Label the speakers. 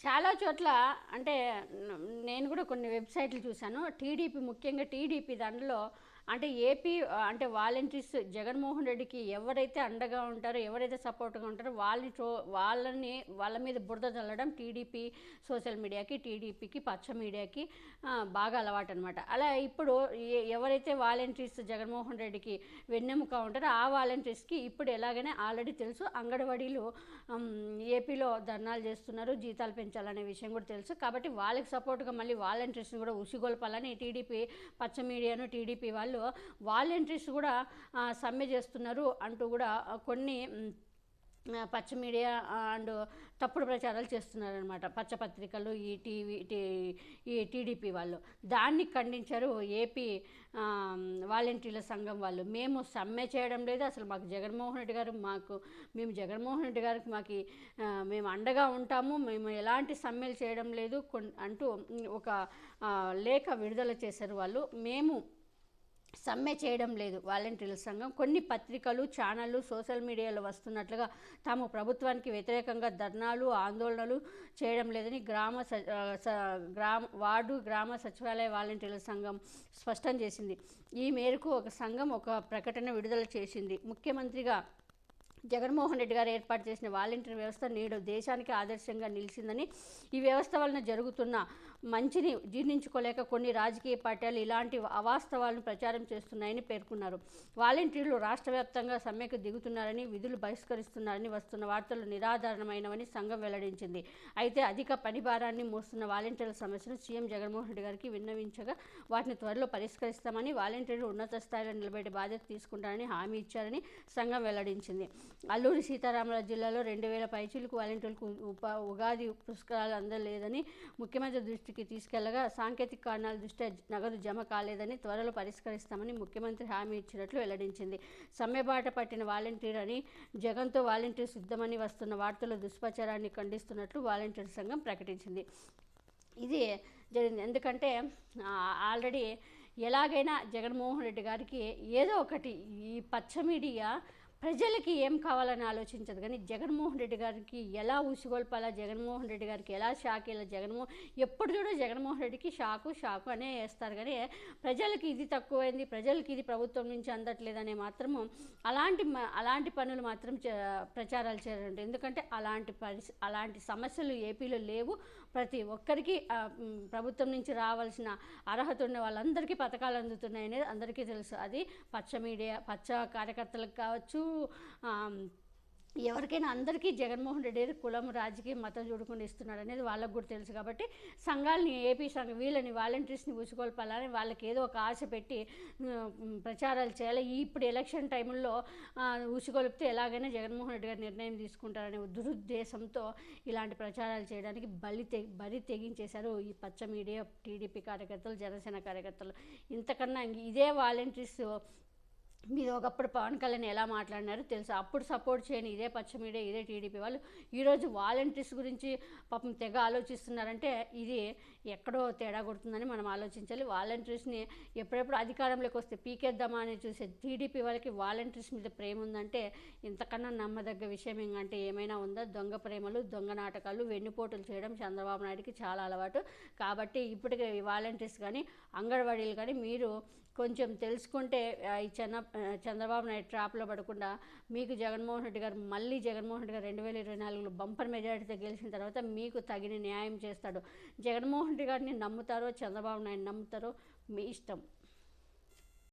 Speaker 1: చాలా చోట్ల అంటే నేను కూడా కొన్ని వెబ్సైట్లు చూశాను. టీడీపీ ముఖ్యంగా టీడీపీ దాంట్లో అంటే ఏపీ అంటే వాలంటీర్స్ జగన్మోహన్ రెడ్డికి ఎవరైతే అండగా ఉంటారో, ఎవరైతే సపోర్ట్‌గా ఉంటారో వాళ్ళని వాళ్ళ మీద బురద చల్లడం టీడీపీ సోషల్ మీడియాకి, టీడీపీకి, పచ్చ మీడియాకి బాగా అలవాటనమాట. అలా ఇప్పుడు ఎవరైతే వాలంటీర్స్ జగన్మోహన్ రెడ్డికి వెన్నెముక ఉంటారో ఆ వాలంటీర్స్‌కి ఇప్పుడు ఎలాగైనా ఆల్రెడీ తెలుసు. అంగన్వాడీలు ఏపీలో ధర్నాలు చేస్తున్నారు, జీతాలు పెంచాలనే విషయం కూడా తెలుసు. కాబట్టి వాళ్ళకి సపోర్ట్‌గా మళ్ళీ వాలంటీర్స్‌ని కూడా ఉసిగొల్పాలని టీడీపీ పచ్చ మీడియాను, టీడీపీ వాళ్ళు వాలంటీర్స్ కూడా సమ్మె చేస్తున్నారు అంటూ కూడా కొన్ని పచ్చ మీడియా అండ్ తప్పుడు ప్రచారాలు చేస్తున్నారనమాట. పచ్చపత్రికలు ఈ టీడీపీ వాళ్ళు దాన్ని ఖండించారు ఏపీ వాలంటీర్ల సంఘం వాళ్ళు. మేము సమ్మె చేయడం లేదు, అసలు మాకు జగన్మోహన్ రెడ్డి గారు మేము జగన్మోహన్ రెడ్డి గారికి మేము అండగా ఉంటాము, మేము ఎలాంటి సమ్మెలు చేయడం లేదు అంటూ ఒక లేఖ విడుదల చేశారు వాళ్ళు. మేము సమ్మె చేయడం లేదు వాలంటీర్ల సంఘం. కొన్ని పత్రికలు, ఛానళ్ళు సోషల్ మీడియాలో వస్తున్నట్లుగా తాము ప్రభుత్వానికి వ్యతిరేకంగా ధర్నాలు, ఆందోళనలు చేయడం లేదని వార్డు గ్రామ సచివాలయ వాలంటీర్ల సంఘం స్పష్టం చేసింది. ఈ మేరకు ఒక సంఘం ఒక ప్రకటన విడుదల చేసింది. ముఖ్యమంత్రిగా జగన్మోహన్ రెడ్డి గారు ఏర్పాటు చేసిన వాలంటీర్ వ్యవస్థ నేడు దేశానికి ఆదర్శంగా నిలిచిందని, ఈ వ్యవస్థ వలన జరుగుతున్న మంచిని జీర్ణించుకోలేక కొన్ని రాజకీయ పార్టీలు ఇలాంటి అవాస్తవాలను ప్రచారం చేస్తున్నాయని పేర్కొన్నారు. వాలంటీర్లు రాష్ట్ర వ్యాప్తంగా సమ్మెకు దిగుతున్నారని, విధులు బహిష్కరిస్తున్నారని వస్తున్న వార్తలు నిరాధారణమైనవని సంఘం వెల్లడించింది. అయితే అధిక పని భారాన్ని మోస్తున్న వాలంటీర్ల సమస్యను సీఎం జగన్మోహన్ రెడ్డి గారికి విన్నవించగా వాటిని త్వరలో పరిష్కరిస్తామని, వాలంటీర్లు ఉన్నత స్థాయిలో నిలబెట్టే బాధ్యత తీసుకుంటారని హామీ ఇచ్చారని సంఘం వెల్లడించింది. అల్లూరి సీతారామరాజు జిల్లాలో 2000 పైచీలకు వాలంటీర్లకు ఉగాది పురస్కారాలు అందలేదని ముఖ్యమంత్రి దృష్టికి తీసుకెళ్లగా సాంకేతిక కారణాల దృష్ట్యా నగదు జమ కాలేదని, త్వరలో పరిష్కరిస్తామని ముఖ్యమంత్రి హామీ ఇచ్చినట్లు వెల్లడించింది. సమ్మెబాట పట్టిన వాలంటీర్ అని, జగన్తో వాలంటీర్ సిద్ధమని వస్తున్న వార్తల దుష్ప్రచారాన్ని ఖండిస్తున్నట్లు వాలంటీర్ సంఘం ప్రకటించింది. ఇది జరిగింది. ఎందుకంటే ఆల్రెడీ ఎలాగైనా జగన్మోహన్ రెడ్డి గారికి ఏదో ఒకటి ఈ పచ్చ మీడియా ప్రజలకి ఏం కావాలని ఆలోచించదు, కానీ జగన్మోహన్ రెడ్డి గారికి ఎలా ఉసిగొల్పాలా, జగన్మోహన్ రెడ్డి గారికి ఎలా షాక్ ఇలా ఎప్పుడు చూడో జగన్మోహన్ రెడ్డికి షాకు అనే వేస్తారు. కానీ ప్రజలకి ఇది తక్కువైంది, ప్రజలకి ఇది ప్రభుత్వం నుంచి అందట్లేదనే మాత్రము అలాంటి పనులు మాత్రం ప్రచారాలు చేయాలంటే, ఎందుకంటే అలాంటి సమస్యలు ఏపీలో లేవు. ప్రతి ఒక్కరికి ప్రభుత్వం నుంచి రావాల్సిన అర్హత ఉన్న వాళ్ళందరికీ పథకాలు అందుతున్నాయి అనేది అందరికీ తెలుసు. అది పచ్చ మీడియా, పచ్చ కార్యకర్తలకు కావచ్చు, ఎవరికైనా అందరికీ జగన్మోహన్ రెడ్డి కులం, రాజకీయం, మతం చూడకుండా ఇస్తున్నాడు అనేది వాళ్ళకు కూడా తెలుసు. కాబట్టి సంఘాలని, ఏపీ సంఘం వీళ్ళని వాలంటీర్స్ని ఉసుగొల్పాలని వాళ్ళకి ఏదో ఒక ఆశ పెట్టి ప్రచారాలు చేయాలి. ఇప్పుడు ఎలక్షన్ టైంలో ఉసుగొలిపితే ఎలాగైనా జగన్మోహన్ రెడ్డి గారు నిర్ణయం తీసుకుంటారనే దురుద్దేశంతో ఇలాంటి ప్రచారాలు చేయడానికి బరి తెగించేశారు ఈ పచ్చ మీడియా, టీడీపీ కార్యకర్తలు, జనసేన కార్యకర్తలు. ఇంతకన్నా ఇదే వాలంటీర్స్ మీరు ఒకప్పుడు పవన్ కళ్యాణ్ ఎలా మాట్లాడినారో తెలుసు. అప్పుడు సపోర్ట్ చేయని ఇదే పచ్చ మీడియా, ఇదే టీడీపీ వాళ్ళు ఈరోజు వాలంటీర్స్ గురించి పాపం తెగ ఆలోచిస్తున్నారంటే ఇది ఎక్కడో తేడా కొడుతుందని మనం ఆలోచించాలి. వాలంటీర్స్ని ఎప్పుడెప్పుడు అధికారంలోకి వస్తే పీకేద్దామా అని చూసే టీడీపీ వాళ్ళకి వాలంటీర్స్ మీద ప్రేమ ఉందంటే ఇంతకన్నా నమ్మదగ్గ విషయం ఏంటంటే ఏమైనా ఉందా? దొంగ ప్రేమలు, దొంగ నాటకాలు, వెన్నుపోటులు చేయడం చంద్రబాబు నాయుడికి చాలా అలవాటు. కాబట్టి ఇప్పటికే వాలంటీర్స్ కానీ, అంగన్వాడీలు కానీ మీరు కొంచెం తెలుసుకుంటే ఈ చంద్రబాబు నాయుడు ట్రాప్లో పడకుండా మీకు జగన్మోహన్ రెడ్డి గారు 2024లో బంపర్ మెజారిటీతో గెలిచిన తర్వాత మీకు తగిన న్యాయం చేస్తాడు. జగన్మోహన్ రెడ్డి గారిని నమ్ముతారో, చంద్రబాబు నాయుడు నమ్ముతారో మీ ఇష్టం.